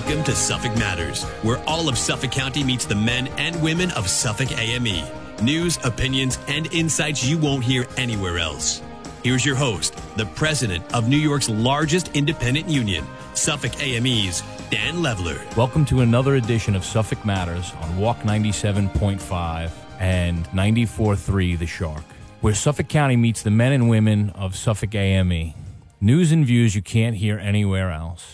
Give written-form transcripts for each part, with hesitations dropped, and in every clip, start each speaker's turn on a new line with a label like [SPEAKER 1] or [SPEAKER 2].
[SPEAKER 1] Welcome to Suffolk Matters, where all of Suffolk County meets the men and women of Suffolk AME. News, opinions, and insights you won't hear anywhere else. Here's your host, the president of New York's largest independent union, Suffolk AME's Dan Leveler.
[SPEAKER 2] Welcome to another edition of Suffolk Matters on Walk 97.5 and 94.3 The Shark, where Suffolk County meets the men and women of Suffolk AME. News and views you can't hear anywhere else.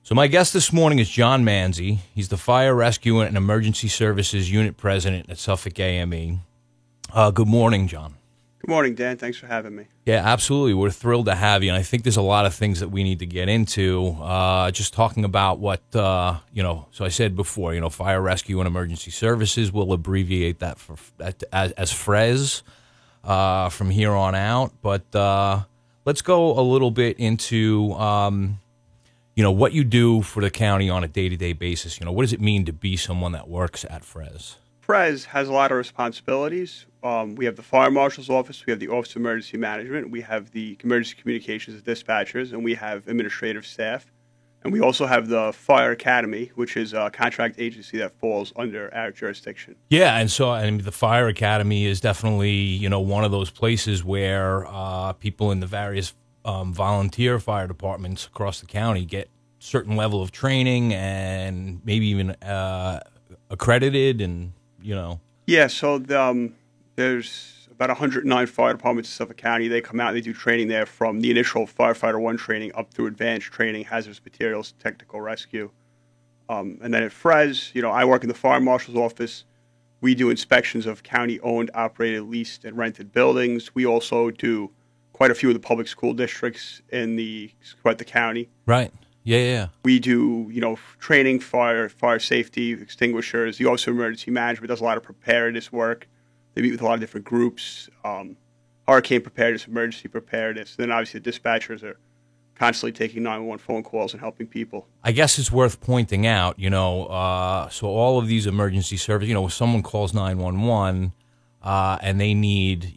[SPEAKER 2] So my guest this morning is John Manzi. He's the Fire, Rescue, and Emergency Services Unit President at Suffolk AME. Good morning, John.
[SPEAKER 3] Good morning, Dan. Thanks for having me.
[SPEAKER 2] Yeah, absolutely. We're thrilled to have you, and I think there's a lot of things that we need to get into. Just talking about what, so I said before, Fire, Rescue, and Emergency Services. We'll abbreviate that as FRES from here on out. But let's go a little bit into what you do for the county on a day-to-day basis. What does it mean to be someone that works at FRES?
[SPEAKER 3] FRES has a lot of responsibilities. We have the Fire Marshal's Office, we have the Office of Emergency Management, we have the Emergency Communications Dispatchers, and we have administrative staff. And we also have the Fire Academy, which is a contract agency that falls under our jurisdiction.
[SPEAKER 2] Yeah, and the Fire Academy is definitely, one of those places where people in the various volunteer fire departments across the county get certain level of training and maybe even accredited and,
[SPEAKER 3] Yeah, so there's about 109 fire departments in Suffolk County. They come out and they do training there from the initial Firefighter 1 training up through advanced training, hazardous materials, technical rescue. And then at FRES, I work in the Fire Marshal's Office. We do inspections of county-owned, operated, leased, and rented buildings. We also do quite a few of the public school districts in throughout the county.
[SPEAKER 2] Right. Yeah.
[SPEAKER 3] We do, training, fire safety, extinguishers. The Office of Emergency Management does a lot of preparedness work. They meet with a lot of different groups, hurricane preparedness, emergency preparedness. Then obviously the dispatchers are constantly taking 911 phone calls and helping people.
[SPEAKER 2] I guess it's worth pointing out, so all of these emergency services, if someone calls 911 and they need,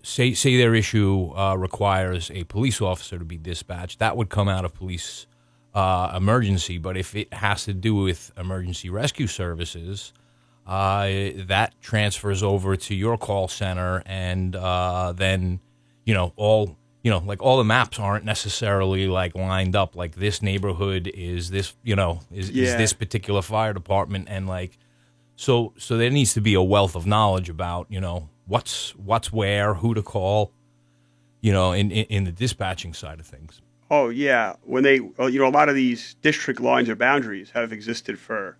[SPEAKER 2] say their issue requires a police officer to be dispatched, that would come out of police emergency. But if it has to do with emergency rescue services, that transfers over to your call center, and then all the maps aren't necessarily lined up. Like this neighborhood is this is this particular fire department, and so there needs to be a wealth of knowledge about what's where, who to call, in the dispatching side of things.
[SPEAKER 3] Oh yeah, when they a lot of these district lines or boundaries have existed for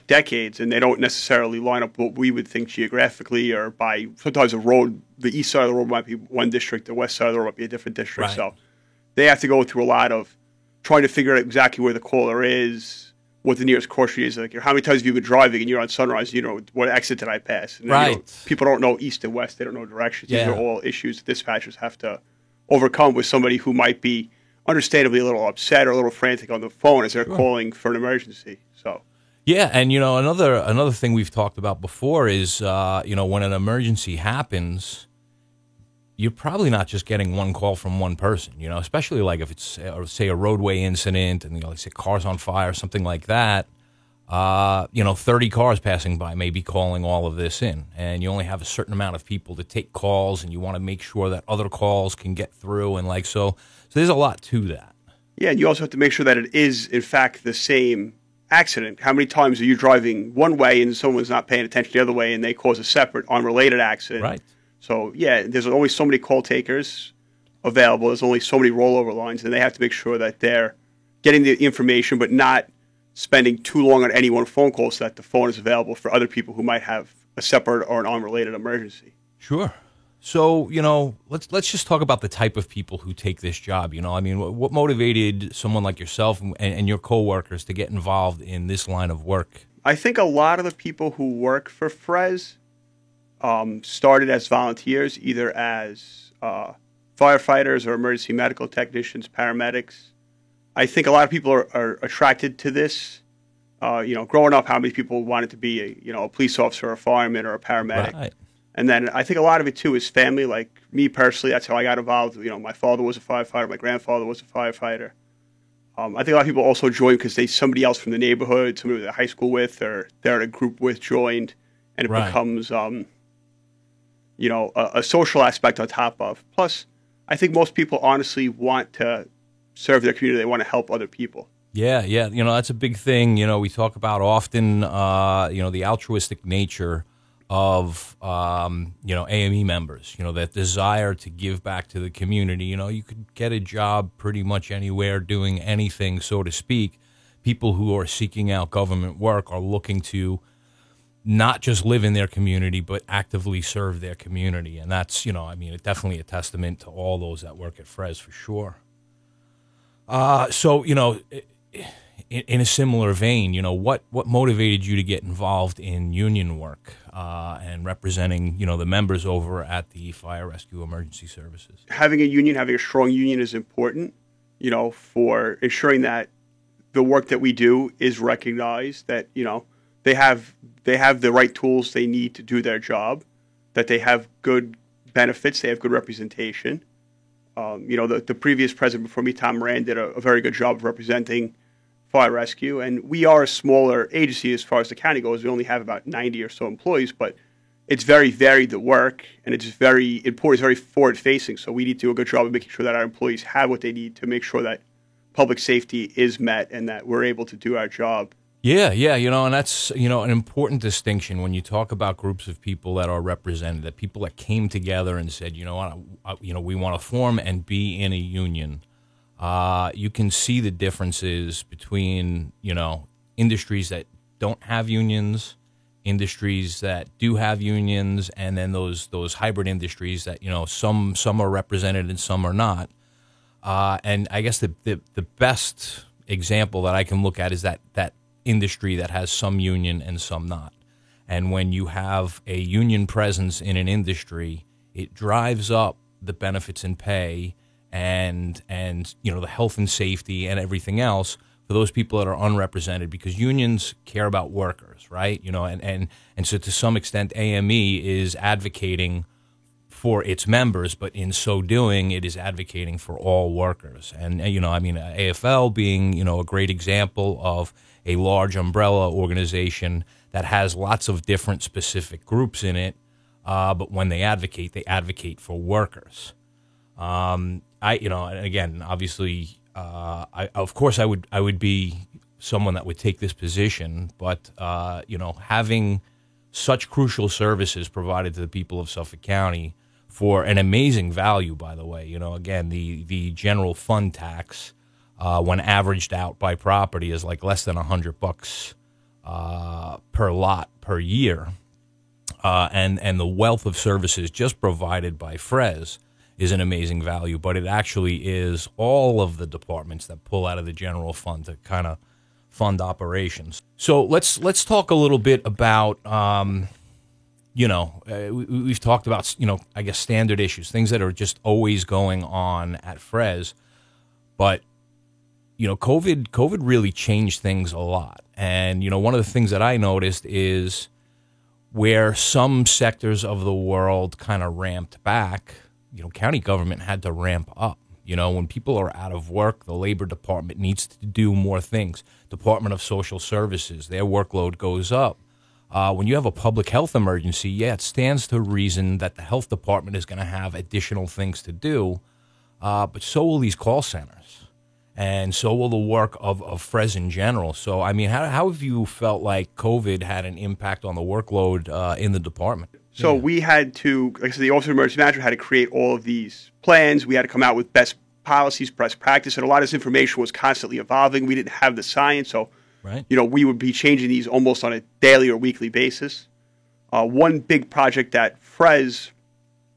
[SPEAKER 3] decades, and they don't necessarily line up what we would think geographically or by sometimes a road. The east side of the road might be one district, the west side of the road might be a different district.
[SPEAKER 2] Right.
[SPEAKER 3] So they have to go through a lot of trying to figure out exactly where the caller is, what the nearest cross street is. Like, how many times have you been driving and you're on Sunrise, what exit did I pass? And
[SPEAKER 2] right.
[SPEAKER 3] People don't know east and west. They don't know directions.
[SPEAKER 2] Yeah.
[SPEAKER 3] These are all issues dispatchers have to overcome with somebody who might be understandably a little upset or a little frantic on the phone as they're calling for an emergency. So.
[SPEAKER 2] Yeah, and another thing we've talked about before is when an emergency happens, you're probably not just getting one call from one person. Especially if it's say a roadway incident and say cars on fire, something like that. 30 cars passing by may be calling all of this in, and you only have a certain amount of people to take calls, and you want to make sure that other calls can get through, and so there's a lot to that.
[SPEAKER 3] Yeah, and you also have to make sure that it is in fact the same accident. How many times are you driving one way and someone's not paying attention the other way and they cause a separate unrelated accident?
[SPEAKER 2] Right.
[SPEAKER 3] So, yeah, there's only so many call takers available. There's only so many rollover lines, and they have to make sure that they're getting the information but not spending too long on any one phone call so that the phone is available for other people who might have a separate or an unrelated emergency.
[SPEAKER 2] Sure. So, let's just talk about the type of people who take this job. What motivated someone like yourself and your coworkers to get involved in this line of work?
[SPEAKER 3] I think a lot of the people who work for FRES started as volunteers, either as firefighters or emergency medical technicians, paramedics. I think a lot of people are attracted to this. Growing up, how many people wanted to be a police officer or a fireman or a paramedic?
[SPEAKER 2] Right.
[SPEAKER 3] And then I think a lot of it, too, is family. Like me personally, that's how I got involved. My father was a firefighter. My grandfather was a firefighter. I think a lot of people also join because somebody else from the neighborhood, somebody they're high school with, or they're at a group with, joined, and it becomes, a social aspect on top of. Plus, I think most people honestly want to serve their community. They want to help other people.
[SPEAKER 2] Yeah. That's a big thing. We talk about often, the altruistic nature of, AME members, that desire to give back to the community. You could get a job pretty much anywhere doing anything, so to speak. People who are seeking out government work are looking to not just live in their community, but actively serve their community. And that's, it's definitely a testament to all those that work at Frez for sure. In a similar vein, what motivated you to get involved in union work and representing, the members over at the Fire Rescue Emergency Services? Having
[SPEAKER 3] a strong union is important, for ensuring that the work that we do is recognized, that, they have the right tools they need to do their job, that they have good benefits, they have good representation. The previous president before me, Tom Moran, did a very good job of representing Fire Rescue, and we are a smaller agency as far as the county goes. We only have about 90 or so employees, but it's very varied, the work, and it's very important, it's very forward-facing, so we need to do a good job of making sure that our employees have what they need to make sure that public safety is met and that we're able to do our job.
[SPEAKER 2] Yeah, and that's, an important distinction when you talk about groups of people that are represented, that people that came together and said, we want to form and be in a union. You can see the differences between, industries that don't have unions, industries that do have unions, and then those hybrid industries that, some are represented and some are not. And I guess the best example that I can look at is that industry that has some union and some not. And when you have a union presence in an industry, it drives up the benefits and pay and the health and safety and everything else for those people that are unrepresented, because unions care about workers, right? And so to some extent AME is advocating for its members, but in so doing it is advocating for all workers. And AFL being a great example of a large umbrella organization that has lots of different specific groups in it, but when they advocate for workers. Again, obviously, of course, I would be someone that would take this position, but having such crucial services provided to the people of Suffolk County for an amazing value, by the way. Again, the general fund tax, when averaged out by property, is like less than $100 per lot per year, and the wealth of services just provided by Frez is an amazing value, but it actually is all of the departments that pull out of the general fund to kind of fund operations. So let's talk a little bit about, we've talked about, I guess standard issues, things that are just always going on at Frez, but COVID really changed things a lot. And, one of the things that I noticed is where some sectors of the world kind of ramped back, county government had to ramp up. When people are out of work, the Labor Department needs to do more things. Department of Social Services, their workload goes up. When you have a public health emergency, it stands to reason that the health department is going to have additional things to do, but so will these call centers. And so will the work of Frez in general. So, how have you felt like COVID had an impact on the workload in the department?
[SPEAKER 3] So we had to, like I said, the Office of Emergency Manager had to create all of these plans. We had to come out with best policies, best practice, and a lot of this information was constantly evolving. We didn't have the science, so we would be changing these almost on a daily or weekly basis. One big project that Frez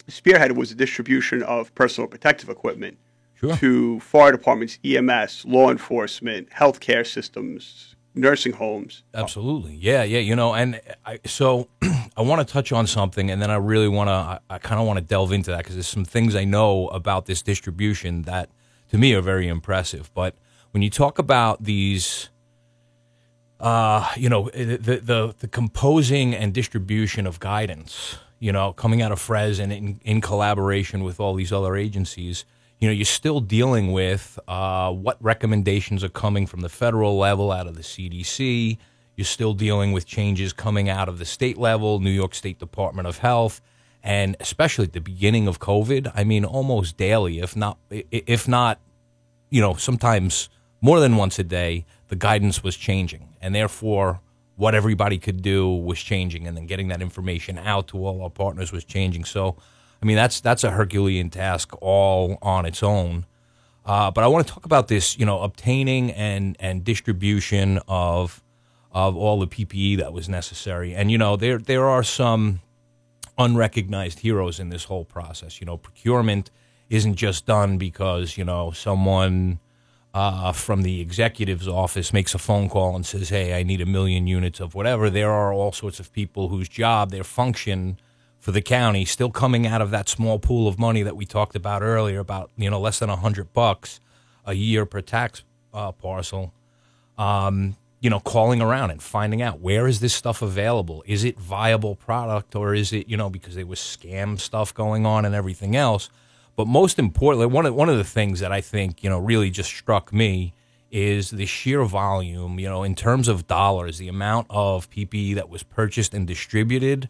[SPEAKER 3] spearheaded was the distribution of personal protective equipment. Sure. To fire departments, EMS, law enforcement, healthcare systems, nursing homes.
[SPEAKER 2] Absolutely. Yeah. And so I want to touch on something, and then I really I kind of want to delve into that because there's some things I know about this distribution that to me are very impressive. But when you talk about these, the composing and distribution of guidance, coming out of Frez and in collaboration with all these other agencies, you're still dealing with what recommendations are coming from the federal level out of the CDC. You're still dealing with changes coming out of the state level, New York State Department of Health, and especially at the beginning of COVID. I mean, almost daily, if not, sometimes more than once a day, the guidance was changing, and therefore what everybody could do was changing, and then getting that information out to all our partners was changing. So, I mean, that's a Herculean task all on its own. But I want to talk about this, obtaining and distribution of all the PPE that was necessary. And, there are some unrecognized heroes in this whole process. Procurement isn't just done because, someone from the executive's office makes a phone call and says, hey, I need 1 million units of whatever. There are all sorts of people whose job, their function for the county, still coming out of that small pool of money that we talked about earlier, about, less than $100 a year per tax parcel, calling around and finding out, where is this stuff available? Is it viable product, or is it, because there was scam stuff going on and everything else? But most importantly, one of the things that I think, really just struck me is the sheer volume, in terms of dollars, the amount of PPE that was purchased and distributed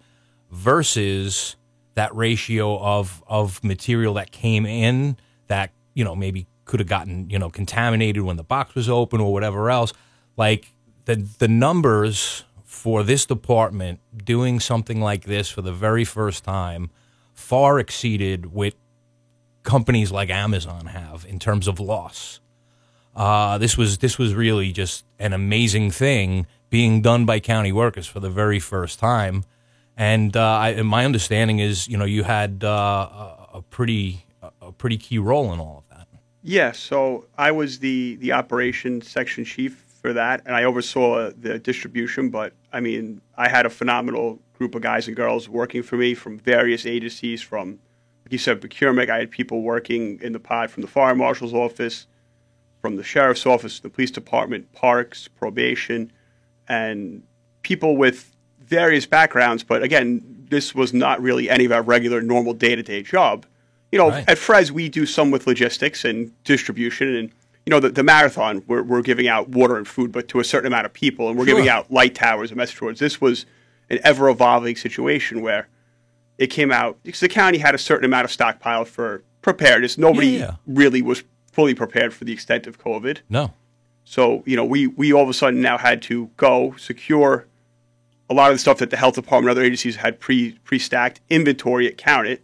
[SPEAKER 2] versus that ratio of material that came in that, maybe could have gotten, contaminated when the box was open or whatever else. Like the numbers for this department doing something like this for the very first time far exceeded what companies like Amazon have in terms of loss. This was really just an amazing thing being done by county workers for the very first time. And my understanding is, you had a pretty key role in all of that.
[SPEAKER 3] Yeah, so I was the operations section chief for that, and I oversaw the distribution. But I mean, I had a phenomenal group of guys and girls working for me from various agencies, from, like you said, procurement. I had people working in the pod from the fire marshal's office, from the sheriff's office, the police department, parks, probation, and people with various backgrounds. But again, this was not really any of our regular, normal day-to-day job.
[SPEAKER 2] Right.
[SPEAKER 3] At Frez, we do some with logistics and distribution, and the marathon, we're giving out water and food, but to a certain amount of people, and we're giving out light towers and message boards. This was an ever-evolving situation where it came out because the county had a certain amount of stockpile for preparedness. Nobody really was fully prepared for the extent of COVID.
[SPEAKER 2] No.
[SPEAKER 3] So, we all of a sudden now had to go secure a lot of the stuff that the health department and other agencies had pre-stacked, inventory it, count it,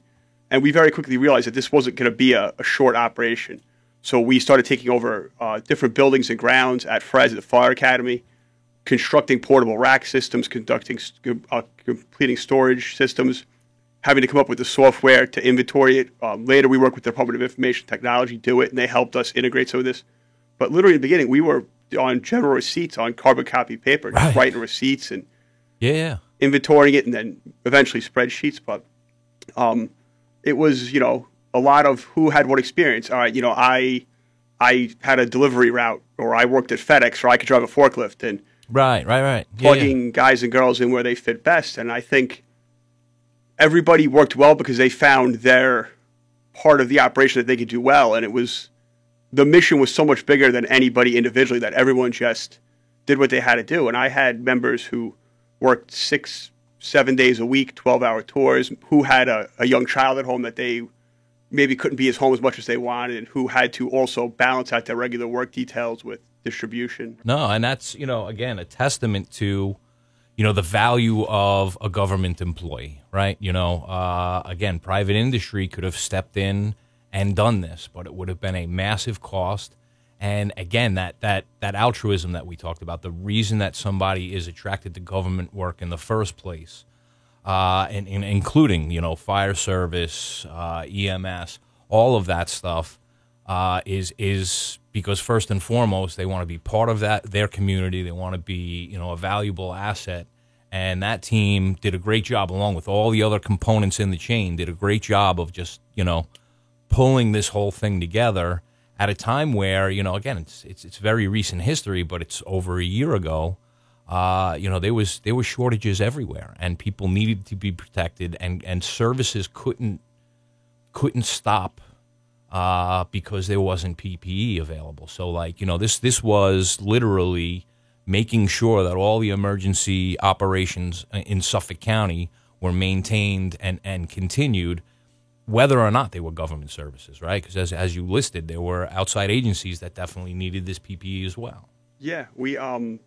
[SPEAKER 3] and we very quickly realized that this wasn't going to be a short operation. So we started taking over different buildings and grounds at Frez, at the Fire Academy, constructing portable rack systems, completing storage systems, having to come up with the software to inventory it. Later, we worked with the Department of Information Technology, do it, and they helped us integrate some of this. But literally in the beginning, we were on general receipts on carbon copy paper, just writing receipts and inventorying it, and then eventually spreadsheets. But it was, a lot of who had what experience. All right, I had a delivery route, or I worked at FedEx, or I could drive a forklift, and plugging guys and girls in where they fit best. And I think everybody worked well because they found their part of the operation that they could do well. And the mission was so much bigger than anybody individually that everyone just did what they had to do. And I had members who worked 6-7 days a week, 12-hour tours, who had a young child at home that they maybe couldn't be at home as much as they wanted, and who had to also balance out their regular work details with distribution.
[SPEAKER 2] No, and that's, again, a testament to, the value of a government employee, right? Again, private industry could have stepped in and done this, but it would have been a massive cost. And again, that altruism that we talked about, the reason that somebody is attracted to government work in the first place, and including, fire service, EMS, all of that stuff, is because first and foremost, they want to be part of their community. They want to be, a valuable asset. And that team did a great job, along with all the other components in the chain, did a great job of just, pulling this whole thing together at a time where, again, it's very recent history, but it's over a year ago. There were shortages everywhere, and people needed to be protected, and services couldn't stop because there wasn't PPE available. So, like, you know, this was literally making sure that all the emergency operations in Suffolk County were maintained and continued, whether or not they were government services, right? Because as you listed, there were outside agencies that definitely needed this PPE as well.
[SPEAKER 3] Yeah, we and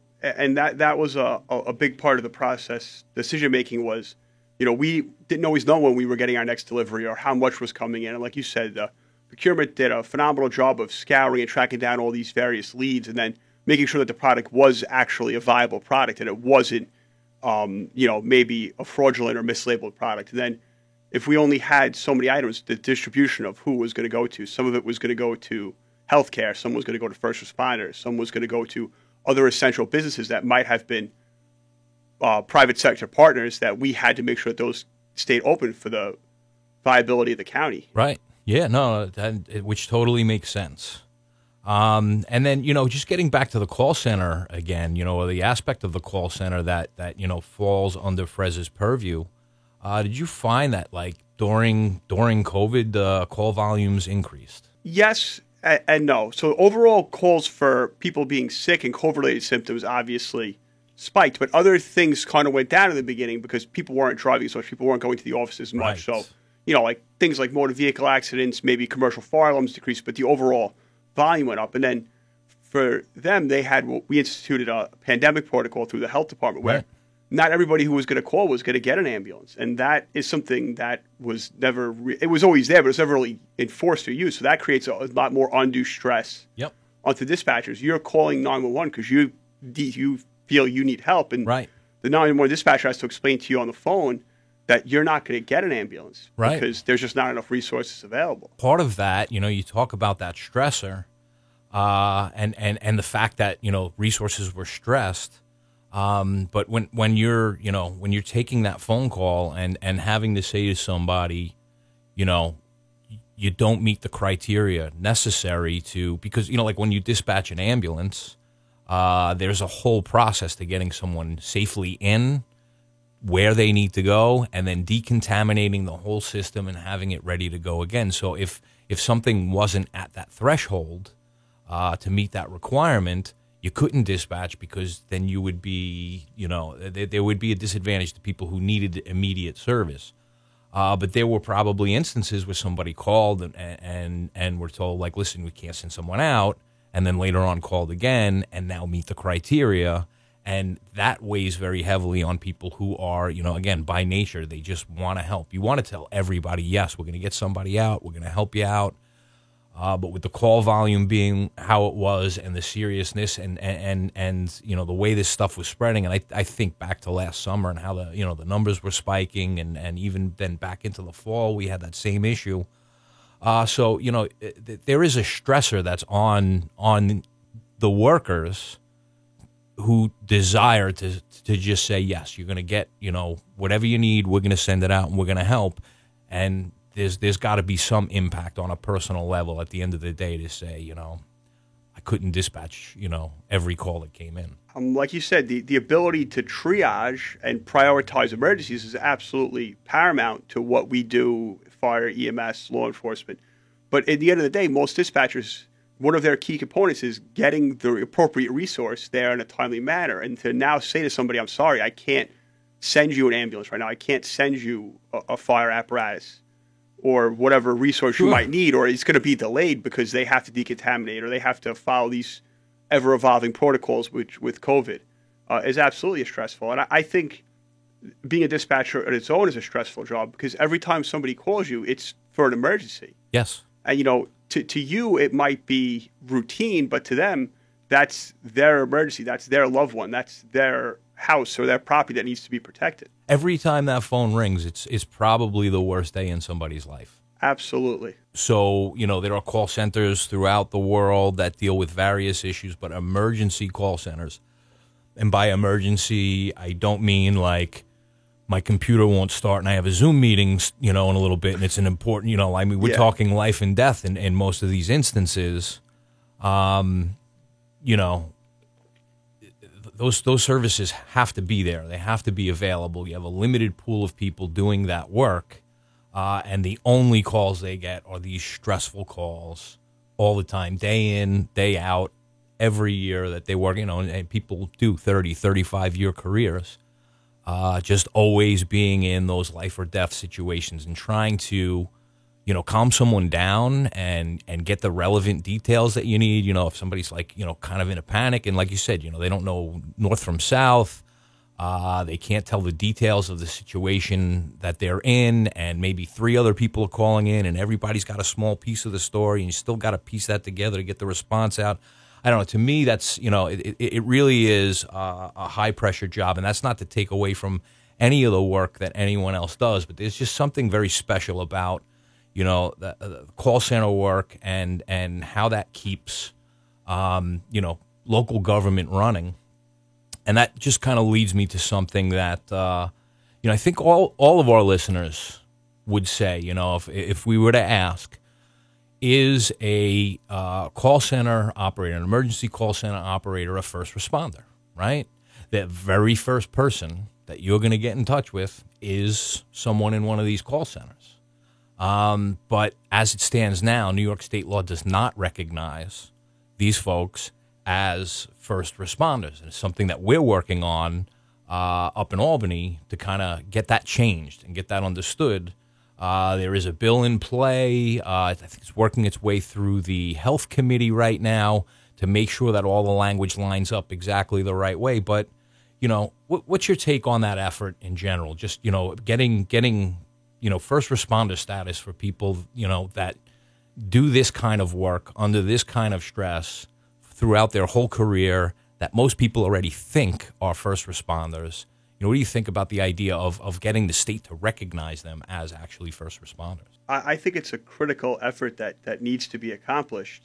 [SPEAKER 3] that was a big part of the process. Decision making was, you know, we didn't always know when we were getting our next delivery or how much was coming in. And like you said, the procurement did a phenomenal job of scouring and tracking down all these various leads, and then making sure that the product was actually a viable product and it wasn't, you know, maybe a fraudulent or mislabeled product. And then if we only had so many items, the distribution of who was going to go to, some of it was going to go to healthcare, some was going to go to first responders, some was going to go to other essential businesses that might have been private sector partners that we had to make sure that those stayed open for the viability of the county.
[SPEAKER 2] Right. Yeah, no, which totally makes sense. And then, you know, just getting back to the call center again, you know, the aspect of the call center that you know, falls under Frez's purview. Did you find that, like, during COVID, call volumes increased?
[SPEAKER 3] Yes and no. So overall calls for people being sick and COVID-related symptoms obviously spiked, but other things kind of went down in the beginning because people weren't driving so much, people weren't going to the office as much.
[SPEAKER 2] Right.
[SPEAKER 3] So, you know, like things like motor vehicle accidents, maybe commercial fire alarms decreased, but the overall volume went up. And then for them, we instituted a pandemic protocol through the health department where not everybody who was going to call was going to get an ambulance. And that is something that was never, it was always there, but it's never really enforced or used. So that creates a lot more undue stress onto dispatchers. You're calling 911 because you feel you need help. And the 911 dispatcher has to explain to you on the phone that you're not going to get an ambulance because there's just not enough resources available.
[SPEAKER 2] Part of that, you know, you talk about that stressor and the fact that, you know, resources were stressed. But when you're taking that phone call and having to say to somebody, you know, you don't meet the criteria necessary because, you know, like when you dispatch an ambulance, there's a whole process to getting someone safely in, where they need to go, and then decontaminating the whole system and having it ready to go again. So if something wasn't at that threshold to meet that requirement, you couldn't dispatch because then you would be, you know, there would be a disadvantage to people who needed immediate service. But there were probably instances where somebody called and were told, like, listen, we can't send someone out, and then later on called again and now meet the criteria. And that weighs very heavily on people who are, you know, again, by nature, they just want to help. You want to tell everybody, yes, we're going to get somebody out, we're going to help you out. But with the call volume being how it was and the seriousness and you know, the way this stuff was spreading, and I think back to last summer and how the numbers were spiking, and even then back into the fall, we had that same issue. So, you know, there is a stressor that's on the workers who desire to just say, yes, you're going to get, you know, whatever you need, we're going to send it out and we're going to help. And there's got to be some impact on a personal level at the end of the day to say, you know, I couldn't dispatch, you know, every call that came in.
[SPEAKER 3] Like you said, the ability to triage and prioritize emergencies is absolutely paramount to what we do, fire, EMS, law enforcement. But at the end of the day, most dispatchers, one of their key components is getting the appropriate resource there in a timely manner. And to now say to somebody, I'm sorry, I can't send you an ambulance right now. I can't send you a fire apparatus or whatever resource you might need, or it's going to be delayed because they have to decontaminate or they have to follow these ever-evolving protocols with COVID is absolutely stressful. And I think being a dispatcher on its own is a stressful job because every time somebody calls you, it's for an emergency.
[SPEAKER 2] Yes.
[SPEAKER 3] And, you know, to you, it might be routine, but to them, that's their emergency. That's their loved one. That's their house or their property that needs to be protected.
[SPEAKER 2] Every time that phone rings, it's probably the worst day in somebody's life.
[SPEAKER 3] Absolutely.
[SPEAKER 2] So, you know, there are call centers throughout the world that deal with various issues, but emergency call centers, and by emergency, I don't mean like my computer won't start and I have a Zoom meeting, you know, in a little bit, and it's an important, you know, I mean, we're talking life and death in most of these instances. You know, those services have to be there. They have to be available. You have a limited pool of people doing that work. and the only calls they get are these stressful calls all the time, day in, day out, every year that they work, and people do 30, 35-year careers, just always being in those life or death situations and trying to, calm someone down and get the relevant details that you need. If somebody's like, kind of in a panic, and like you said, they don't know north from south, they can't tell the details of the situation that they're in, and maybe 3 other people are calling in, and everybody's got a small piece of the story, and you still got to piece that together to get the response out. I don't know. To me, that's, it really is a high-pressure job, and that's not to take away from any of the work that anyone else does, but there's just something very special about, the call center work and how that keeps, local government running. And that just kind of leads me to something that, I think all of our listeners would say, if we were to ask, is a call center operator, an emergency call center operator, a first responder, right? The very first person that you're going to get in touch with is someone in one of these call centers. But as it stands now, New York state law does not recognize these folks as first responders. And it's something that we're working on up in Albany to kind of get that changed and get that understood. There is a bill in play. I think it's working its way through the health committee right now to make sure that all the language lines up exactly the right way. But, what's your take on that effort in general? Just, getting first responder status for people, that do this kind of work under this kind of stress throughout their whole career that most people already think are first responders. What do you think about the idea of getting the state to recognize them as actually first responders?
[SPEAKER 3] I think it's a critical effort that needs to be accomplished.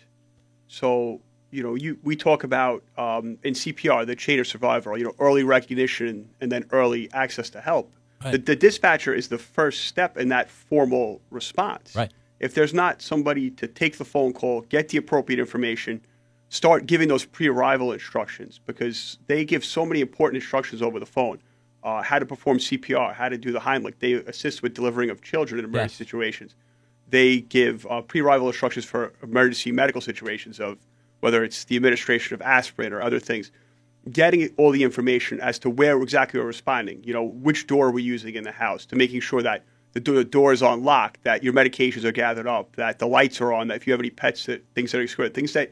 [SPEAKER 3] So, we talk about in CPR, the chain of survival, early recognition and then early access to help. Right. The dispatcher is the first step in that formal response.
[SPEAKER 2] Right.
[SPEAKER 3] If there's not somebody to take the phone call, get the appropriate information, start giving those pre-arrival instructions, because they give so many important instructions over the phone. How to perform CPR, how to do the Heimlich. They assist with delivering of children in emergency situations. They give pre-arrival instructions for emergency medical situations, of whether it's the administration of aspirin or other things. Getting all the information as to where exactly we're responding, which door we're using in the house, to making sure that the door is on lock, that your medications are gathered up, that the lights are on, that if you have any pets, things that are excluded, things that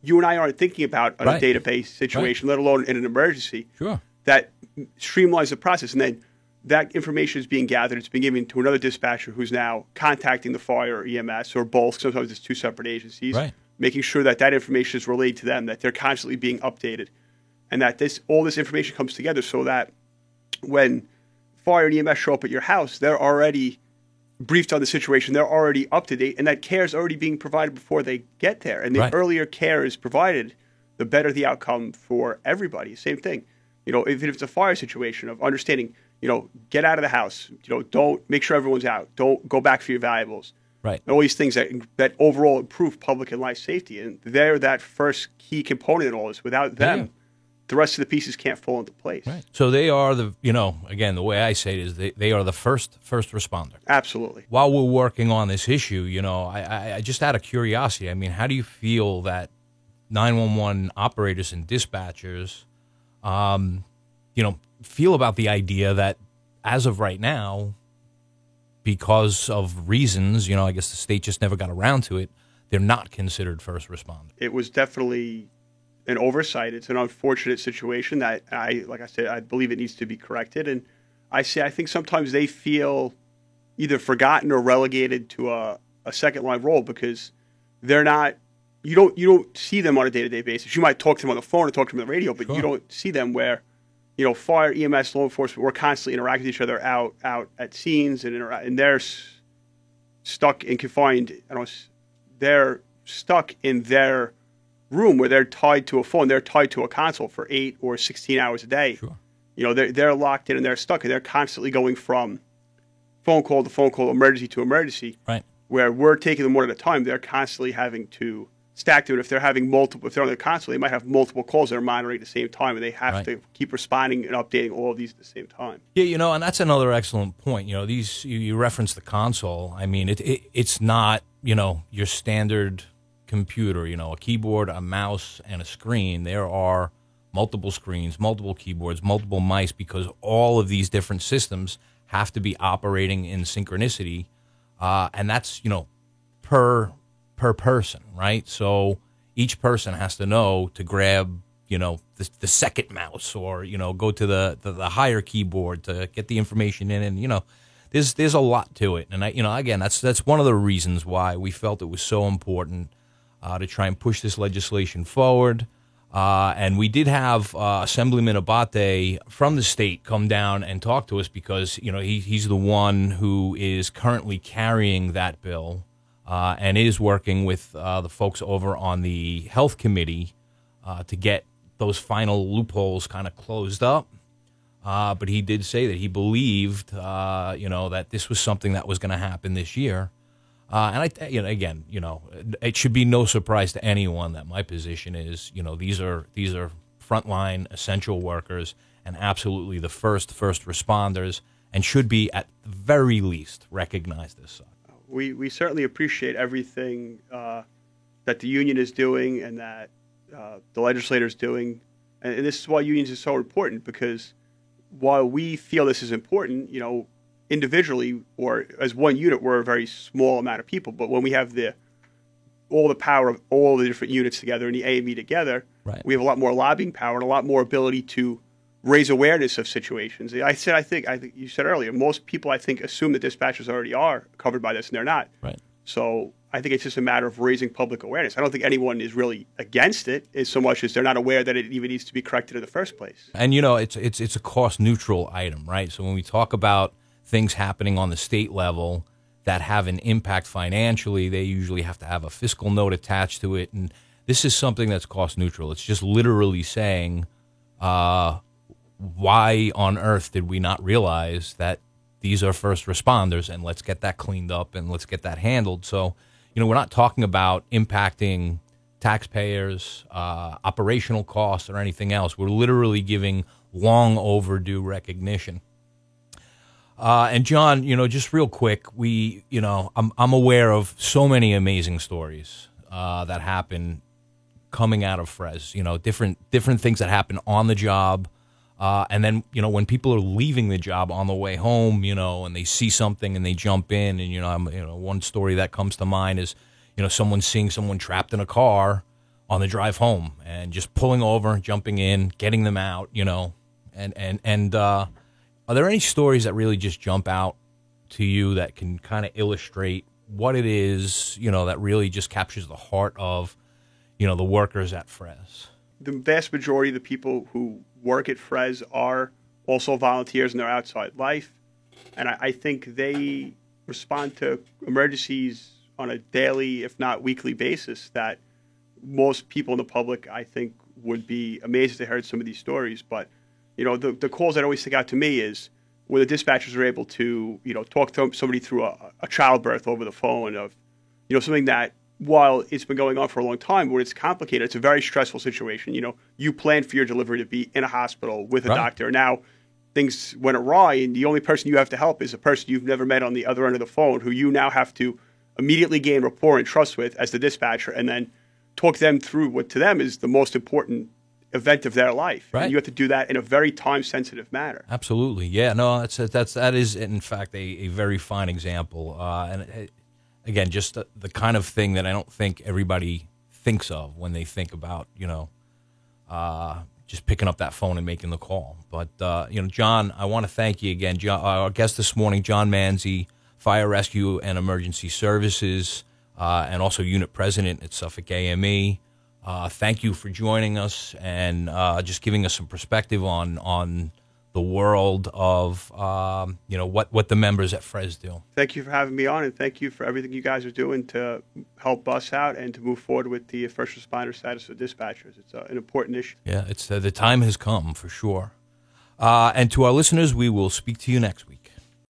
[SPEAKER 3] you and I aren't thinking about on a day-to-day situation, let alone in an emergency.
[SPEAKER 2] Sure.
[SPEAKER 3] That streamlines the process. And then that information is being gathered. It's being given to another dispatcher who's now contacting the fire or EMS or both. Sometimes it's 2 separate agencies.
[SPEAKER 2] Right.
[SPEAKER 3] Making sure that information is relayed to them, that they're constantly being updated, and that all this information comes together so that when fire and EMS show up at your house, they're already briefed on the situation. They're already up to date, and that care is already being provided before they get there. And the earlier care is provided, the better the outcome for everybody. Same thing. Even if it's a fire situation, of understanding, get out of the house. Don't make sure everyone's out. Don't go back for your valuables.
[SPEAKER 2] Right.
[SPEAKER 3] All these things that overall improve public and life safety. And they're that first key component in all this. Without them, the rest of the pieces can't fall into place.
[SPEAKER 2] Right. So they are again, the way I say it is they are the first responder.
[SPEAKER 3] Absolutely.
[SPEAKER 2] While we're working on this issue, I just out of curiosity, how do you feel that 911 operators and dispatchers, feel about the idea that as of right now, because of reasons, I guess the state just never got around to it, they're not considered first responders? It
[SPEAKER 3] was definitely an oversight. It's an unfortunate situation that I believe it needs to be corrected. And I think sometimes they feel either forgotten or relegated to a second line role, because they're not, you don't see them on a day-to-day basis. You might talk to them on the phone or talk to them on the radio, but you don't see them where, fire, EMS, law enforcement, we're constantly interacting with each other out at scenes, and they're stuck and confined. They're stuck in their room where they're tied to a phone. They're tied to a console for 8 or 16 hours a day.
[SPEAKER 2] Sure.
[SPEAKER 3] They're locked in and they're stuck, and they're constantly going from phone call to phone call, emergency to emergency.
[SPEAKER 2] Right.
[SPEAKER 3] Where we're taking them one at a time, they're constantly having to stacked to it. If they're having multiple, if they're on the console, they might have multiple calls that are monitoring at the same time, and they have to keep responding and updating all of these at the same time.
[SPEAKER 2] Yeah, and that's another excellent point. These you reference the console. I mean, it's not your standard computer. A keyboard, a mouse, and a screen. There are multiple screens, multiple keyboards, multiple mice, because all of these different systems have to be operating in synchronicity, and that's per person, right? So each person has to know to grab the second mouse, or go to the higher keyboard to get the information in, and there's a lot to it. And again, that's one of the reasons why we felt it was so important to try and push this legislation forward. And we did have Assemblyman Abate from the state come down and talk to us, because he's the one who is currently carrying that bill and is working with the folks over on the Health Committee to get those final loopholes kind of closed up. But he did say that he believed that this was something that was going to happen this year. And it should be no surprise to anyone that my position is, these are frontline essential workers, and absolutely the first responders, and should be at the very least recognized as such.
[SPEAKER 3] We certainly appreciate everything that the union is doing, and that the legislator is doing, and this is why unions are so important, because while we feel this is important, individually or as one unit, we're a very small amount of people. But when we have all the power of all the different units together and the AME together, we have a lot more lobbying power and a lot more ability to raise awareness of situations. I think you said earlier, most people, I think, assume that dispatchers already are covered by this, and they're not.
[SPEAKER 2] Right.
[SPEAKER 3] So I think it's just a matter of raising public awareness. I don't think anyone is really against it, as so much as they're not aware that it even needs to be corrected in the first place.
[SPEAKER 2] And it's a cost neutral item, right? So when we talk about things happening on the state level that have an impact financially, they usually have to have a fiscal note attached to it. And this is something that's cost neutral. It's just literally saying, why on earth did we not realize that these are first responders, and let's get that cleaned up and let's get that handled. So, we're not talking about impacting taxpayers, operational costs, or anything else. We're literally giving long overdue recognition. And John, just real quick, I'm aware of so many amazing stories that happen coming out of Frez. Different things that happen on the job, and then when people are leaving the job on the way home, and they see something and they jump in, and one story that comes to mind is someone seeing someone trapped in a car on the drive home and just pulling over, jumping in, getting them out, and are there any stories that really just jump out to you that can kind of illustrate what it is, that really just captures the heart of, the workers at Frez?
[SPEAKER 3] The vast majority of the people who work at Frez are also volunteers in their outside life. And I think they respond to emergencies on a daily, if not weekly basis, that most people in the public, I think, would be amazed if they heard some of these stories. But the calls that always stick out to me is where the dispatchers are able to, talk to somebody through a childbirth over the phone of, something that, while it's been going on for a long time, when it's complicated, it's a very stressful situation. You planned for your delivery to be in a hospital with a doctor. Now things went awry, and the only person you have to help is a person you've never met on the other end of the phone, who you now have to immediately gain rapport and trust with as the dispatcher, and then talk them through what to them is the most important event of their life.
[SPEAKER 2] Right.
[SPEAKER 3] And you have to do that in a very time-sensitive manner. Absolutely.
[SPEAKER 2] Yeah, no, that is in fact a very fine example. And again, just the kind of thing that I don't think everybody thinks of when they think about, just picking up that phone and making the call. But, John, I want to thank you again. Our guest this morning, John Manzi, Fire Rescue and Emergency Services, and also Unit President at Suffolk AME. Thank you for joining us and just giving us some perspective on the world of what the members at Frez do.
[SPEAKER 3] Thank you for having me on, and thank you for everything you guys are doing to help us out and to move forward with the first responder status of dispatchers. It's an important issue.
[SPEAKER 2] Yeah, it's the time has come for sure. And to our listeners, we will speak to you next week.